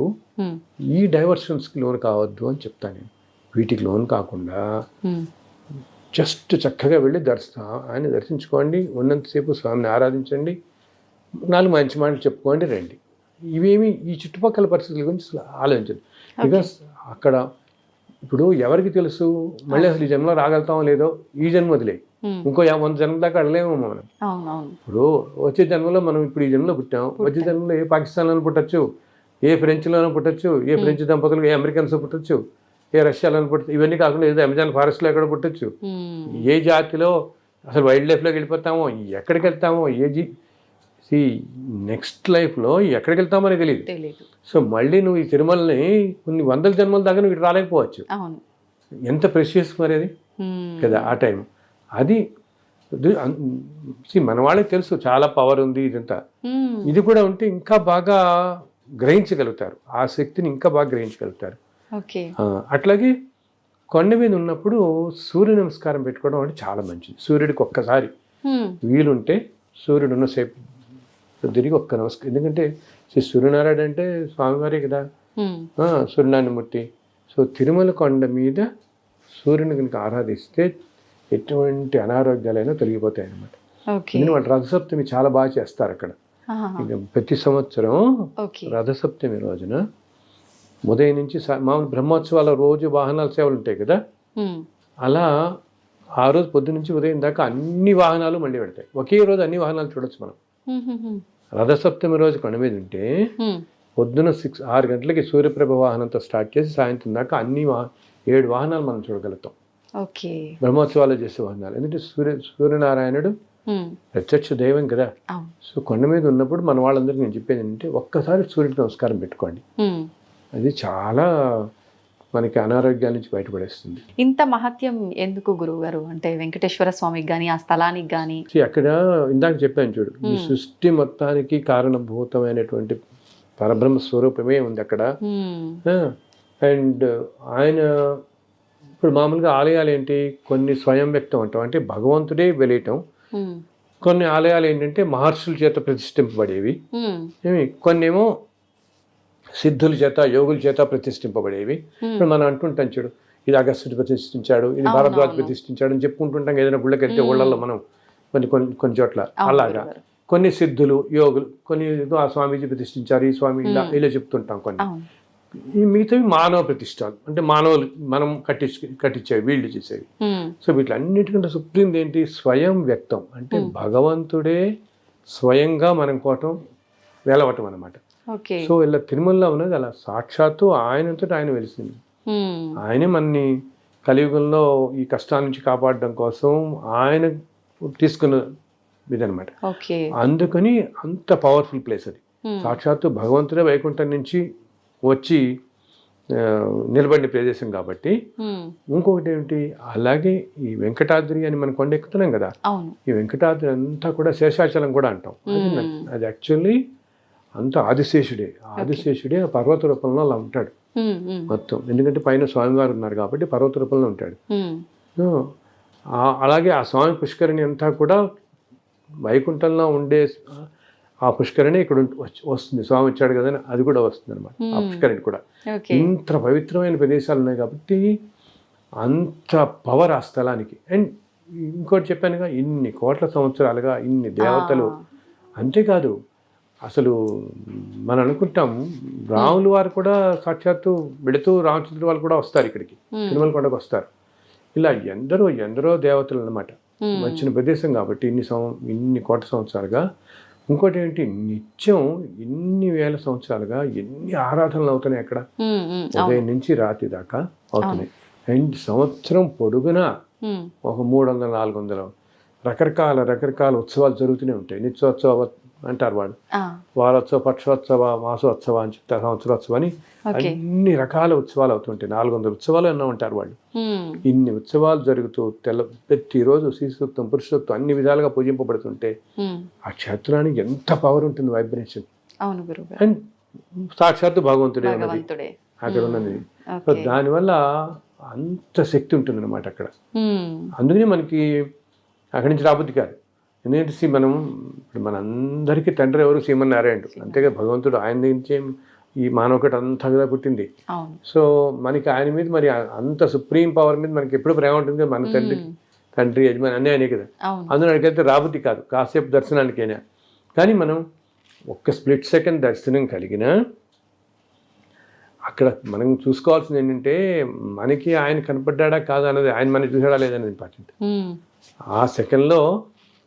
ఈ డైవర్షన్స్కి లోన్ కావద్దు అని చెప్తాను నేను. వీటికి లోన్ కాకుండా జస్ట్ చక్కగా వెళ్ళి ఆయన దర్శించుకోండి, ఉన్నంతసేపు స్వామిని ఆరాధించండి, 4 మంచి మాటలు చెప్పుకోండి, రండి. ఇవేమి ఈ చుట్టుపక్కల పరిస్థితుల గురించి ఆలోచించండి. బికాస్ అక్కడ ఇప్పుడు ఎవరికి తెలుసు మళ్ళీ అసలు ఈ జన్మలో రాగలుగుతామో లేదో, ఈ జన్మ వదిలే ఇంకో 100 జన్మల దాకా అడలేమో మనం. ఇప్పుడు వచ్చే జన్మలో మనం ఇప్పుడు ఈ జన్మలో పుట్టాం, వచ్చే జన్మలో ఏ పాకిస్తాన్లోనూ పుట్టచ్చు, ఏ ఫ్రెంచ్లోనూ పుట్టచ్చు, ఏ ఫ్రెంచ్ దంపతులు ఏ అమెరికన్స్ పుట్టచ్చు, ఏ రష్యాలో పుట్టచ్చు. ఇవన్నీ కాకుండా ఏదో అమెజాన్ ఫారెస్ట్లో ఎక్కడ పుట్టచ్చు. ఏ జాతిలో అసలు వైల్డ్ లైఫ్లోకి వెళ్ళిపోతామో, ఎక్కడికి వెళ్తామో, నెక్స్ట్ లైఫ్లో ఎక్కడికి వెళ్తామో అని తెలియదు. సో మళ్ళీ నువ్వు ఈ తిరుమలని కొన్ని 100 జన్మల దాకా నువ్వు ఇటు రాలేకపోవచ్చు. ఎంత ప్రెషియస్ మరి అది కదా ఆ టైం. అది మన వాళ్ళకి తెలుసు చాలా పవర్ ఉంది ఇదంతా. ఇది కూడా ఉంటే ఇంకా బాగా గ్రహించగలుగుతారు, ఆ శక్తిని ఇంకా బాగా గ్రహించగలుగుతారు. అట్లాగే కొండ మీద ఉన్నప్పుడు సూర్య నమస్కారం పెట్టుకోవడం అంటే చాలా మంచిది. సూర్యుడికి ఒక్కసారి వీలుంటే సూర్యుడు ఉన్నసేపు తిరిగి ఒక్క నమస్కారం. ఎందుకంటే సూర్యనారాయణ అంటే స్వామివారే కదా, సూర్యనారాయణమూర్తి. సో తిరుమల కొండ మీద సూర్యుని కనుక ఆరాధిస్తే ఎటువంటి అనారోగ్యాలైనా తొలగిపోతాయి అన్నమాట. ఎందుకంటే రథసప్తమి చాలా బాగా చేస్తారు అక్కడ. ప్రతి సంవత్సరం రథసప్తమి రోజున ఉదయం నుంచి మామూలు బ్రహ్మోత్సవాల రోజు వాహనాల సేవలు ఉంటాయి కదా, అలా ఆ రోజు పొద్దు నుంచి ఉదయం దాకా అన్ని వాహనాలు మళ్ళీ పెడతాయి. ఒకే రోజు అన్ని వాహనాలు చూడొచ్చు మనం. రథసప్తమి రోజు కొండ మీద ఉంటే పొద్దున 6 గంటలకి సూర్యప్రభ వాహనంతో స్టార్ట్ చేసి సాయంత్రం దాకా అన్ని 7 వాహనాలు మనం చూడగలుగుతాం. బ్రహ్మోత్సవాలు చేసే వాహనాలు. ఎందుకంటే సూర్యనారాయణుడు ప్రత్యక్ష దైవం కదా. సో కొండ మీద ఉన్నప్పుడు మన వాళ్ళందరికీ నేను చెప్పేది ఏంటంటే ఒక్కసారి సూర్యుడికి నమస్కారం పెట్టుకోండి. అది చాలా మనకి అనారోగ్యాల నుంచి బయటపడేస్తుంది. ఇంత మహత్యం ఎందుకు గురువు గారు? అంటే వెంకటేశ్వర స్వామికి కానీ ఆ స్థలానికి కానీ అక్కడ ఇందాక చెప్పాను చూడు, ఈ సృష్టి మొత్తానికి కారణభూతమైనటువంటి పరబ్రహ్మ స్వరూపమే ఉంది అక్కడ. అండ్ ఆయన ఇప్పుడు మామూలుగా ఆలయాలు ఏంటి, కొన్ని స్వయం వ్యక్తం అంటాం, అంటే భగవంతుడే వెలియటం. కొన్ని ఆలయాలు ఏంటంటే మహర్షుల చేత ప్రతిష్ఠింపబడేవి, కొన్ని ఏమో సిద్ధుల చేత యోగుల చేత ప్రతిష్ఠింపబడేవి. ఇప్పుడు మనం అంటుంటాం చూడు, ఇది అగస్త్యుడు ప్రతిష్ఠించాడు, ఇది భరద్వాజ్ ప్రతిష్ఠించాడు అని చెప్పుకుంటుంటాం ఏదైనా గుళ్ళకి వెళ్తే ఊళ్ళల్లో మనం కొన్ని చోట్ల. అలాగా కొన్ని సిద్ధులు యోగులు, కొన్ని ఆ స్వామీజీ ప్రతిష్ఠించారు, ఈ స్వామి ఇలా చెప్తుంటాం. కొన్ని ఈ మిగతావి మానవ ప్రతిష్టాలు, అంటే మానవులు మనం కట్టించేవి, వీళ్ళు చేసేవి. సో వీటిలన్నిటికంటే సుప్రీం ఏంటి, స్వయం వ్యక్తం, అంటే భగవంతుడే స్వయంగా మనం కోటం వెలవటం అనమాట. సో ఇలా తిరుమలలో ఉన్నది అలా సాక్షాత్తు ఆయనతో ఆయన వెలిసింది. ఆయనే మనని కలియుగంలో ఈ కష్టాల నుంచి కాపాడడం కోసం ఆయన తీసుకున్న ఇదనమాట. అందుకని అంత పవర్ఫుల్ ప్లేస్ అది. సాక్షాత్తు భగవంతుడే వైకుంఠం నుంచి వచ్చి నిలబడిన ప్రదేశం కాబట్టి. ఇంకొకటి ఏమిటి, అలాగే ఈ వెంకటాద్రి అని మనం కొండ ఎక్కుతున్నాం కదా, ఈ వెంకటాద్రి అంతా కూడా శేషాచలం కూడా అంటాం. అది యాక్చువల్లీ అంతా ఆదిశేషుడే. ఆదిశేషుడే ఆ పర్వత రూపంలో అలా ఉంటాడు మొత్తం, ఎందుకంటే పైన స్వామివారు ఉన్నారు కాబట్టి పర్వత రూపంలో ఉంటాడు. అలాగే ఆ స్వామి పుష్కరిణి అంతా కూడా వైకుంఠంలో ఉండే ఆ పుష్కరిణి ఇక్కడ వస్తుంది, స్వామి వచ్చాడు కదా, అది కూడా వస్తుంది అనమాట. ఆ పుష్కరిణి కూడా ఇంత పవిత్రమైన ప్రదేశాలు ఉన్నాయి కాబట్టి అంత పవర్ ఆ స్థలానికి. అండ్ ఇంకోటి చెప్పానుగా, ఇన్ని కోట్ల సంవత్సరాలుగా ఇన్ని దేవతలు. అంతేకాదు, అసలు మనం అనుకుంటాం రాములు వారు కూడా సాక్షాత్తు వెళుతూ రామచంద్ర వాళ్ళు కూడా వస్తారు ఇక్కడికి, తిరుమల కొండకు వస్తారు. ఇలా ఎందరో దేవతలు అన్నమాట వచ్చిన ప్రదేశం కాబట్టి ఇన్ని కోట్ల సంవత్సరాలుగా. ఇంకోటి ఏంటి, నిత్యం ఇన్ని వేల సంవత్సరాలుగా ఎన్ని ఆరాధనలు అవుతున్నాయి అక్కడ, ఉదయం నుంచి రాత్రి దాకా అవుతున్నాయి. అండ్ సంవత్సరం పొడుగునా ఒక 300-400 రకరకాల ఉత్సవాలు జరుగుతూనే ఉంటాయి. నిత్యోత్సవ అంటారు వాళ్ళు, వారోత్సవ, పక్షోత్సవ, మాసోత్సవ అని చెప్తారు, సంవత్సరోత్సవం అని అన్ని రకాల ఉత్సవాలు అవుతుంటాయి. 400 ఉత్సవాలు ఎన్నో ఉంటారు వాళ్ళు. ఇన్ని ఉత్సవాలు జరుగుతూ ప్రతిరోజు శ్రీసూక్తం, పురుషోత్తం అన్ని విధాలుగా పూజింపబడుతుంటే ఆ క్షేత్రానికి ఎంత పవర్ ఉంటుంది, వైబ్రేషన్. అండ్ సాక్షాత్తు భగవంతుడే ఉన్నది అక్కడ ఉన్నది. సో దానివల్ల అంత శక్తి ఉంటుంది అనమాట అక్కడ. అందుకని మనకి అక్కడి నుంచి రాబుద్ది కాదు. ఎందుకంటే మనం ఇప్పుడు మనందరికీ తండ్రి ఎవరు, శ్రీమన్నారాయణుడు. అంతేగా భగవంతుడు, ఆయన నుంచే ఈ మానవకట అంతా కదా పుట్టింది. సో మనకి ఆయన మీద మరి అంత సుప్రీం పవర్ మీద మనకి ఎప్పుడు ప్రేమ ఉంటుంది కదా, మన తండ్రి యజమాని అన్నీ ఆయనే కదా. అందులో అడిగితే రాబుద్ది కాదు కాసేపు దర్శనానికైనా. కానీ మనం ఒక్క స్ప్లిట్ సెకండ్ దర్శనం కలిగినా అక్కడ మనం చూసుకోవాల్సింది ఏంటంటే, మనకి ఆయన కనపడ్డా కాదా అన్నది, ఆయన మనని చూసాడా లేదనేది ఇంపార్టెంట్. ఆ సెకండ్లో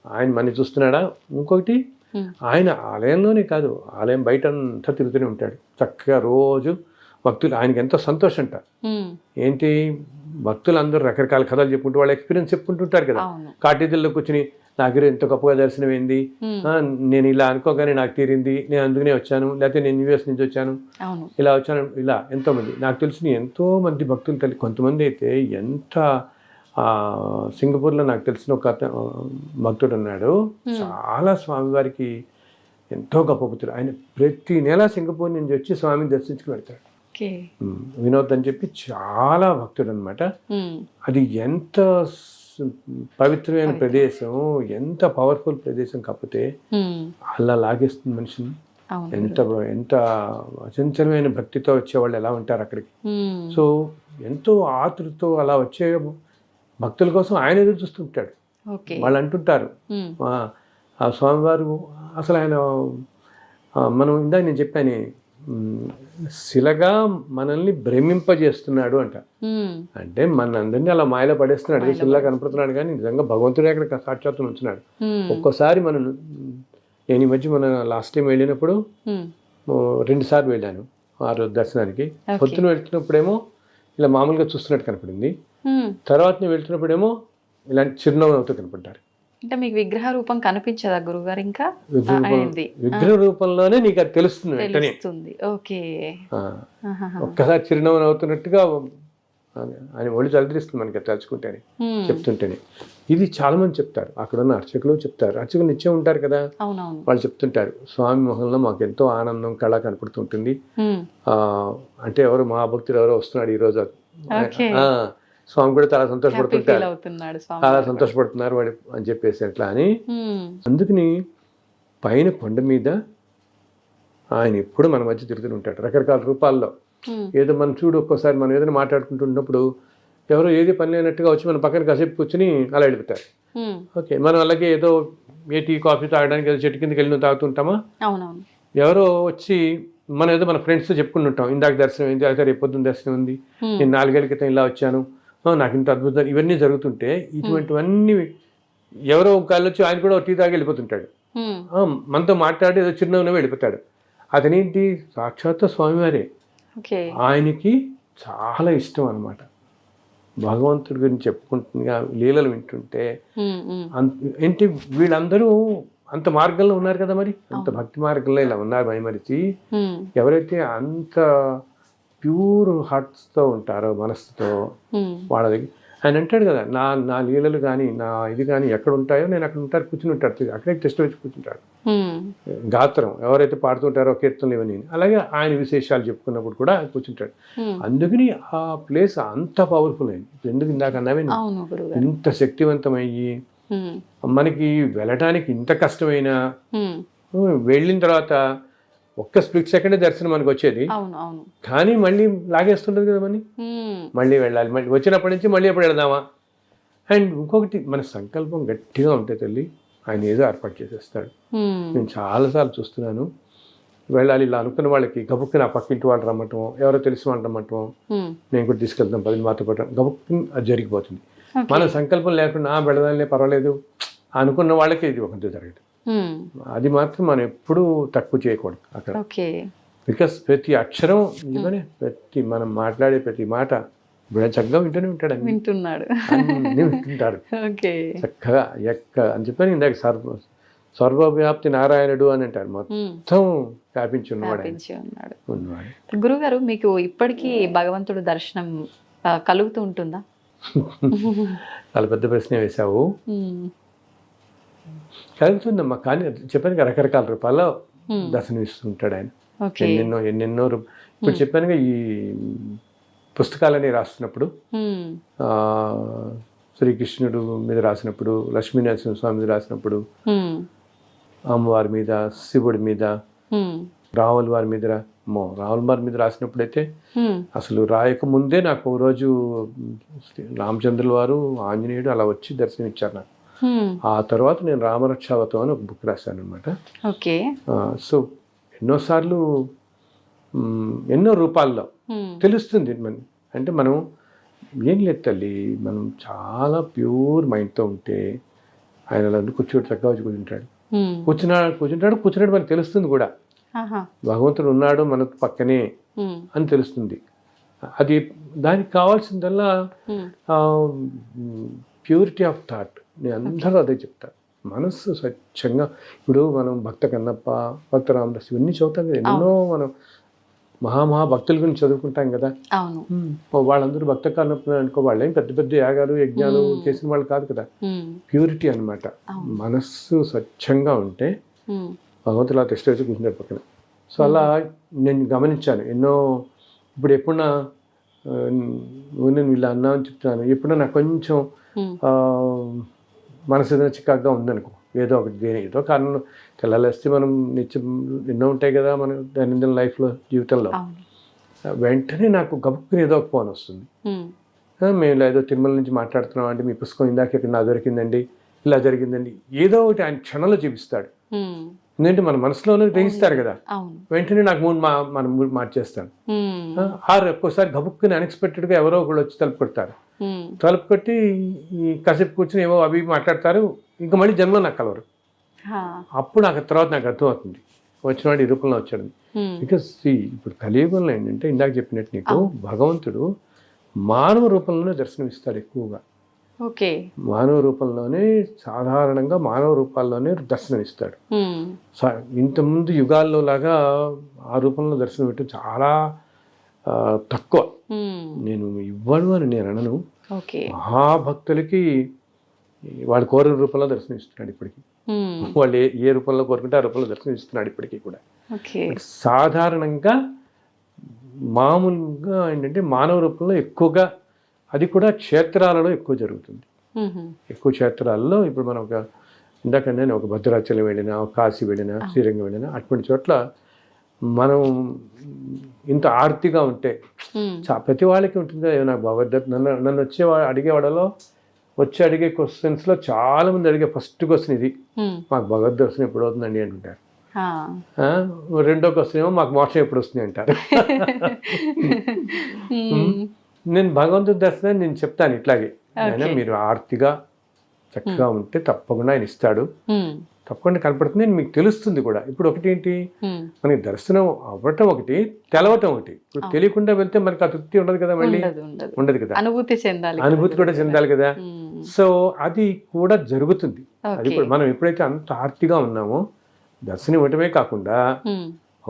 ఆయన మనని చూస్తున్నాడా. ఇంకొకటి, ఆయన ఆలయంలోనే కాదు, ఆలయం బయట అంతా తిరుగుతూనే ఉంటాడు చక్కగా రోజు. భక్తులు ఆయనకి ఎంతో సంతోషం అంట. ఏంటి, భక్తులు అందరూ రకరకాల కథలు చెప్పుకుంటూ వాళ్ళ ఎక్స్పీరియన్స్ చెప్పుకుంటుంటారు కదా. కాటేజీల్లో కూర్చుని నాకు ఎంతో గొప్పగా దర్శనం అయింది, నేను ఇలా అనుకోగానే నాకు తీరింది, నేను అందుకనే వచ్చాను, లేకపోతే నేను యూఎస్ నుంచి వచ్చాను, ఇలా వచ్చాను, ఇలా ఎంతోమంది నాకు తెలిసిన ఎంతోమంది భక్తులు. కొంతమంది అయితే ఎంత, సింగపూర్లో నాకు తెలిసిన ఒక భక్తుడు ఉన్నాడు, చాలా స్వామివారికి ఎంతో గొప్ప భక్తుడు. ఆయన ప్రతి నెల సింగపూర్ నుంచి వచ్చి స్వామిని దర్శించుకుని వెళ్తాడు. వినోద్ అని చెప్పి చాలా భక్తుడు అనమాట. అది ఎంత పవిత్రమైన ప్రదేశం, ఎంత పవర్ఫుల్ ప్రదేశం కాకపోతే అలా లాగేస్తుంది మనిషిని. ఎంత అచంచలమైన భక్తితో వచ్చేవాళ్ళు ఎలా ఉంటారు అక్కడికి. సో ఎంతో ఆతృతో అలా వచ్చే భక్తుల కోసం ఆయన ఎదురు చూస్తుంటాడు. వాళ్ళు అంటుంటారు ఆ స్వామివారు అసలు ఆయన, మనం ఇందాక నేను చెప్పాను, శిలగా మనల్ని భ్రమింపజేస్తున్నాడు అంట. అంటే మన అందరినీ అలా మాయలో పడేస్తున్నాడు, శిలగా కనపడుతున్నాడు, కానీ నిజంగా భగవంతుడే అక్కడ సాక్షాత్తు ఉంచున్నాడు. ఒక్కోసారి నేను ఈ మధ్య లాస్ట్ టైం వెళ్ళినప్పుడు 2 సార్లు వెళ్ళాను ఆ రోజు దర్శనానికి. పొద్దున వెళ్తున్నప్పుడేమో ఇలా మామూలుగా చూస్తున్నట్టు కనపడింది, తర్వాత వెళ్తున్నప్పుడేమో ఇలాంటి చిరునవ్వుతో కనపడ్డారు. అంటే మీకు విగ్రహ రూపం కనిపించదా గురుగారు ఇంకా ఆయనది? విగ్రహ రూపంలోనే నీకు అది తెలుస్తుంది వెంటనే. తెలుస్తుంది. ఓకే. ఆ, ఒక్కసారి చిరునవ్వు నవ్వుతున్నట్టుగా ఆయన ఒళ్ళు చదిరిస్తుంది మనకి తలుచుకుంటేనే, చెప్తుంటేనే. ఇది చాలా మంది చెప్తారు, అక్కడ ఉన్న అర్చకులు చెప్తారు, అర్చకులు నిత్యం ఉంటారు కదా, అవునవును. వాళ్ళు చెప్తుంటారు స్వామి మొహంలో మాకు ఎంతో ఆనందం కళ కనపడుతుంటుంది. అంటే ఎవరు మహాభక్తులు ఎవరో వస్తున్నాడు ఈరోజు, స్వామి కూడా చాలా సంతోషపడుతుంటారు, చాలా సంతోషపడుతున్నారు వాడు అని చెప్పేసి అట్లా అని. అందుకని పైన కొండ మీద ఆయన ఎప్పుడు మన మధ్య తిరుగుతూ ఉంటాడు రకరకాల రూపాల్లో. ఏదో మనం చూడు, ఒక్కోసారి మనం ఏదైనా మాట్లాడుకుంటున్నప్పుడు ఎవరో ఏది పని లేనట్టుగా వచ్చి మన పక్కన కాసేపు కూర్చుని అలా వెళ్ళిపోతారు. ఓకే, మనం అలాగే ఏదో ఏ టీ కాఫీ తాగడానికి ఏదో చెట్టు కిందకి వెళ్ళి తాగుతుంటామా, ఎవరో వచ్చి మనం ఏదో మన ఫ్రెండ్స్తో చెప్పుకుంటుంటాం, ఇందాక దర్శనం అయింది, అయితే రేపు పొద్దున్న దర్శనం ఉంది, నేను 4 ఏళ్ల క్రితం ఇలా వచ్చాను, నాకు ఇంత అద్భుతం, ఇవన్నీ జరుగుతుంటే ఇటువంటివన్నీ ఎవరో ఒక కాళ్ళు వచ్చి ఆయన కూడా టీ తాగి వెళ్ళిపోతుంటాడు, మనతో మాట్లాడి ఏదో చిరునవ్వునే వెళ్ళిపోతాడు. అతనేంటి సాక్షాత్ స్వామివారే. ఆయనకి చాలా ఇష్టం అన్నమాట భగవంతుడి గురించి చెప్పుకుంటున్నా లీలలు వింటుంటే. ఏంటి వీళ్ళందరూ అంత మార్గంలో ఉన్నారు కదా, మరి అంత భక్తి మార్గంలో ఇలా ఉన్నారు మైమరిచి. ఎవరైతే అంత ప్యూర్ హార్ట్స్తో ఉంటారో, మనస్సుతో, వాళ్ళ దగ్గర ఆయన అంటాడు కదా, నా లీలలు కానీ నా ఇది కానీ ఎక్కడ ఉంటాయో నేను అక్కడ ఉంటారు, కూర్చుని ఉంటాడు, అక్కడే టెస్ట్ వచ్చి కూర్చుంటాడు. గాత్రం ఎవరైతే పాడుతుంటారో కీర్తనలు ఇవన్నీ, అలాగే ఆయన విశేషాలు చెప్పుకున్నప్పుడు కూడా కూర్చుంటాడు. అందుకని ఆ ప్లేస్ అంత పవర్ఫుల్ అయింది. ఎందుకు ఇందాక అన్నావే, ఇంత శక్తివంతమయ్యి మనకి వెళ్ళటానికి ఇంత కష్టమైనా వెళ్ళిన తర్వాత ఒక్క స్ప్లిట్ సెకండ్ దర్శనం మనకు వచ్చేది, కానీ మళ్ళీ లాగేస్తుంటది కదా, మళ్ళీ వెళ్ళాలి, మళ్ళీ వచ్చినప్పటి నుంచి మళ్ళీ ఎప్పుడు వెళదామా. అండ్ ఇంకొకటి, మన సంకల్పం గట్టిగా ఉంటే తల్లి ఆయన ఏదో ఏర్పాటు చేసేస్తాడు. నేను చాలాసార్లు చూస్తున్నాను, వెళ్ళాలి ఇలా అనుకున్న వాళ్ళకి గబుక్కుని ఆ పక్కింటి వాళ్ళు రమ్మటం, ఎవరో తెలిసిన వాళ్ళు రమ్మటం, నేను కూడా తీసుకెళ్తాం 10 మాతో పాటు, గబుక్కుని అది జరిగిపోతుంది. మన సంకల్పం లేకుండా వెళదాలే పర్వాలేదు అనుకున్న వాళ్ళకి ఇది ఒకటి జరగదు. అది మాత్రం మనం ఎప్పుడూ తక్కువ చేయకూడదు అక్కడ. బికాస్ ప్రతి అక్షరం ఇవనే, ప్రతి మనం మాట్లాడే ప్రతి మాట చక్కగా వింటూనే ఉంటాడు, అన్ని వింటుంటాడు చక్కగా అని చెప్పని. ఇందాక సర్వవ్యాప్తి నారాయణుడు అని అంటారు, మొత్తం వ్యాపించి ఉన్నవాడు. గురుగారు, మీకు ఇప్పటికీ భగవంతుడు దర్శనం కలుగుతూ ఉంటుందా? చాలా పెద్ద ప్రశ్న వేశావు. కలుగుతుందమ్మా, కానీ చెప్పాను రకరకాల రూపాల్లో దర్శనం ఇస్తుంటాడు ఆయన. ఎన్నెన్నో ఇప్పుడు చెప్పానుగా, ఈ పుస్తకాలని రాస్తున్నప్పుడు శ్రీకృష్ణుడు మీద రాసినప్పుడు, లక్ష్మీనరసింహ స్వామి మీద రాసినప్పుడు, అమ్మవారి మీద, శివుడి మీద, రావుల వారి మీద, రావుల వారి మీద రాసినప్పుడు అయితే అసలు రాయక ముందే నాకు ఓ రోజు రామచంద్రుల వారు, ఆంజనేయుడు అలా వచ్చి దర్శనం ఇచ్చారు నాకు. ఆ తర్వాత నేను రామరక్షావతం అని ఒక బుక్ రాశాను అనమాట. సో ఎన్నోసార్లు ఎన్నో రూపాల్లో తెలుస్తుంది. అంటే మనం ఏం లేదు తల్లి, మనం చాలా ప్యూర్ మైండ్తో ఉంటే ఆయన అలా కూర్చోడు, చక్కగా వచ్చి కూర్చున్నాడు మనకు తెలుస్తుంది కూడా, భగవంతుడు ఉన్నాడు మన పక్కనే అని తెలుస్తుంది. అది దానికి కావాల్సిందల్లా ప్యూరిటీ ఆఫ్ థాట్. నేను అందరూ అదే చెప్తాను, మనస్సు స్వచ్ఛంగా. ఇప్పుడు మనం భక్త కన్నప్ప, భక్త రామదాస్ ఇవన్నీ చదువుతాం కదా, ఎన్నో మనం మహాభక్తుల గురించి చదువుకుంటాం కదా. వాళ్ళందరూ భక్త కన్నప్ప అనుకో, వాళ్ళేం పెద్ద పెద్ద యాగాలు యజ్ఞాలు చేసిన వాళ్ళు కాదు కదా. ప్యూరిటీ అనమాట. మనస్సు స్వచ్ఛంగా ఉంటే భగవంతుడు టెస్ట్ వేసి కూర్చుంటాడు పక్కన. సో అలా నేను గమనించాను ఎన్నో. ఇప్పుడు ఎప్పుడన్నా నేను ఇలా అన్నా అని చెప్తున్నాను, ఎప్పుడన్నా నాకు కొంచెం మనసు ఏదైనా చికాగ్గా ఉందనుకో, ఏదో ఒకటి ఏదో కారణం, తెల్లాలేస్తే మనం నిత్యం ఎన్నో ఉంటాయి కదా మన దైనందిన లైఫ్లో, జీవితంలో. వెంటనే నాకు గబుక్కుని ఏదో ఒక ఫోన్ వస్తుంది, మేము ఏదో తిరుమల నుంచి మాట్లాడుతున్నాం అంటే మీ పుస్తకం ఇందాక ఇక్కడ నాకు దొరికిందండి, ఇలా జరిగిందండి, ఏదో ఒకటి ఆయన క్షణంలో చూపిస్తాడు. ఎందుకంటే మన మనసులోనే గ్రహిస్తారు కదా, వెంటనే నాకు మన మూడు మార్చేస్తాను. ఒక్కోసారి గబుక్కుని అన్ఎక్స్పెక్టెడ్గా ఎవరో ఒకళ్ళు వచ్చి తలుపు కొడతారు, తలుపు కొట్టి కాసేపు కూర్చొని ఏవో అవి మాట్లాడతారు, ఇంకా మళ్ళీ జన్మలో నాకు కలవరు. అప్పుడు నాకు తర్వాత నాకు అర్థమవుతుంది వచ్చినవాడు ఈ రూపంలో వచ్చాడు. బికాస్ ఇప్పుడు కలియుగంలో ఏంటంటే ఇందాక చెప్పినట్టు నీకు భగవంతుడు మానవ రూపంలోనే దర్శనమిస్తాడు ఎక్కువగా. ఓకే. మానవ రూపంలోనే, సాధారణంగా మానవ రూపాల్లోనే దర్శనమిస్తాడు. ఇంతకుముందు యుగాల్లో లాగా ఆ రూపంలో దర్శనం ఇవ్వటం చాలా తక్కువ. నేను ఇవ్వను అని నేను అనను. ఓకే. మహాభక్తులకి వాడు కోరిన రూపంలో దర్శనమిస్తున్నాడు ఇప్పటికీ. వాళ్ళు ఏ రూపంలో కోరుకుంటే ఆ రూపంలో దర్శనమిస్తున్నాడు ఇప్పటికీ కూడా. ఓకే. సాధారణంగా మామూలుగా ఏంటంటే మానవ రూపంలో ఎక్కువగా, అది కూడా క్షేత్రాలలో ఎక్కువ జరుగుతుంది. ఎక్కువ క్షేత్రాల్లో ఇప్పుడు మనం ఇందాక నేను ఒక భద్రాచలం వెళ్ళినా, ఒక కాశీ వెళ్ళినా, శ్రీరంగం వెళ్ళినా, అటువంటి చోట్ల మనం ఇంత ఆర్తిగా ఉంటే ప్రతి వాళ్ళకి ఉంటుందో నాకు భగవద్గీత. నన్ను అడిగేవాడలో అడిగే క్వశ్చన్స్లో చాలా మంది అడిగే ఫస్ట్ క్వశ్చన్ ఇది, మాకు భగవద్ దర్శనం ఎప్పుడు అవుతుందండి అంటుంటారు. రెండో క్వశ్చన్ ఏమో మాకు మోక్షం ఎప్పుడు వస్తుంది అంటారు. నేను భగవంతుడి దర్శనం నేను చెప్తాను ఇట్లాగే, అయినా మీరు ఆర్తిగా చక్కగా ఉంటే తప్పకుండా ఆయన ఇస్తాడు, తప్పకుండా కనపడుతుంది అని మీకు తెలుస్తుంది కూడా. ఇప్పుడు ఒకటి ఏంటి, మనకి దర్శనం అవ్వటం ఒకటి, తెలవటం ఒకటి. ఇప్పుడు తెలియకుండా వెళ్తే మనకి ఆ తృప్తి ఉండదు కదా, మళ్ళీ ఉండదు కదా, అనుభూతి కూడా చెందాలి కదా. సో అది కూడా జరుగుతుంది. అది కూడా మనం ఎప్పుడైతే అంత ఆర్తిగా ఉన్నామో దర్శనం ఇవ్వటమే కాకుండా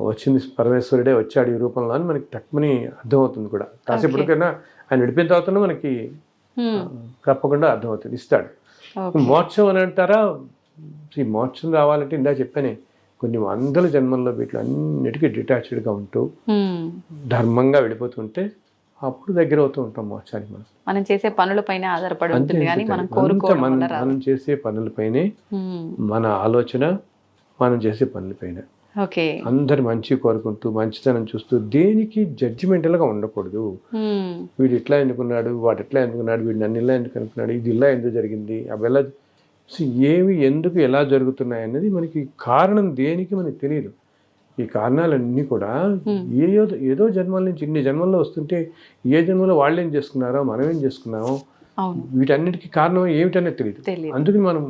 వచ్చింది పరమేశ్వరుడే వచ్చాడు ఈ రూపంలో అని మనకి తక్కువని అర్థమవుతుంది కూడా. కాసేపటికైనా ఆయన విడిపోయిన తర్వాత మనకి తప్పకుండా అర్థమవుతుంది, ఇస్తాడు. మోక్షం అని అంటారా, ఈ మోక్షం రావాలంటే ఇందా చెప్పానే కొన్ని వందల జన్మల్లో వీటిలో అన్నిటికీ డిటాచ్డ్గా ఉంటూ ధర్మంగా వెళ్ళిపోతుంటే అప్పుడు దగ్గర అవుతూ ఉంటాం మోక్షానికి. మనం చేసే పనులపైన ఆధారపడి ఉంటుంది కానీ మనం చేసే పనులపైనే, మన ఆలోచన మనం చేసే పనులపైన. అందరు మంచి కోరుకుంటూ మంచితనం చూస్తూ దేనికి జడ్జిమెంటల్గా ఉండకూడదు. వీడు ఇట్లా ఎందుకున్నాడు, వాడు ఎట్లా ఎందుకున్నాడు, వీడు నన్ను ఇలా ఎందుకు అనుకున్నాడు, ఇది ఇలా ఎందుకు జరిగింది, అవి ఎలా ఏమి ఎందుకు ఎలా జరుగుతున్నాయి అనేది మనకి కారణం దేనికి మనకి తెలియదు. ఈ కారణాలన్నీ కూడా ఏదో జన్మల నుంచి ఇన్ని జన్మల్లో వస్తుంటే ఏ జన్మలో వాళ్ళు ఏం చేసుకున్నారో మనం ఏం చేసుకున్నామో వీటన్నిటికీ కారణం ఏమిటనేది తెలియదు. అందుకని మనం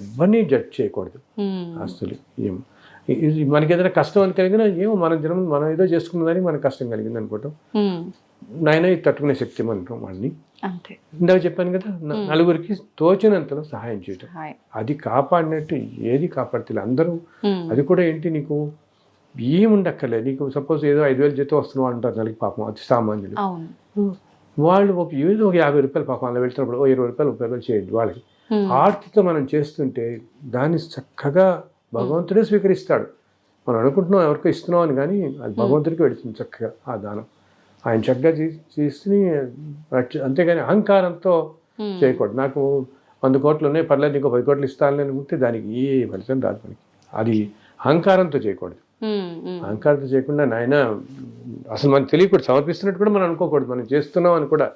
ఎవరిని జడ్జ్ చేయకూడదు. అసలు ఏం మనకి ఏదైనా కష్టం అని కలిగినా ఏమో మనం ఏదో చేసుకున్నదానికి మనకు కష్టం కలిగింది అనుకోవటం, నాయన ఇది తట్టుకునే శక్తి అంటాం వాడిని. ఇందాక చెప్పాను కదా, నలుగురికి తోచినంతలో సహాయం చేయటం, అది కాపాడినట్టు ఏది కాపాడుతుంది అందరూ. అది కూడా ఏంటి, నీకు ఏముండక్కర్లేదు. నీకు సపోజ్ ఏదో 5,000 జీతం వస్తున్నావు అంటారు నెలకి, పాపం అతి సామాన్యులు. వాళ్ళు ఏదో ఒక 50 రూపాయలు పాపం అలా వెళ్తున్నప్పుడు 20 రూపాయలు 30 రూపాయలు చేయండి వాళ్ళకి. ఆర్తితో మనం చేస్తుంటే దాన్ని చక్కగా భగవంతుడే స్వీకరిస్తాడు. మనం అనుకుంటున్నాం ఎవరికో ఇస్తున్నాం అని, కానీ అది భగవంతుడికి వెళుతుంది చక్కగా ఆ దానం. ఆయన చక్కగా చేసి, అంతేగాని అహంకారంతో చేయకూడదు. నాకు 100 కోట్లు ఉన్నాయి, పర్లేదు ఇంకో 10 కోట్లు ఇస్తానని అనుకుంటే దానికి ఏ ఫలితం రాదు మనకి. అది అహంకారంతో చేయకూడదు. అహంకారంతో చేయకుండా నాయన అసలు మనకు తెలియకూడదు, సమర్పిస్తున్నట్టు కూడా మనం అనుకోకూడదు, మనం చేస్తున్నాం అని కూడా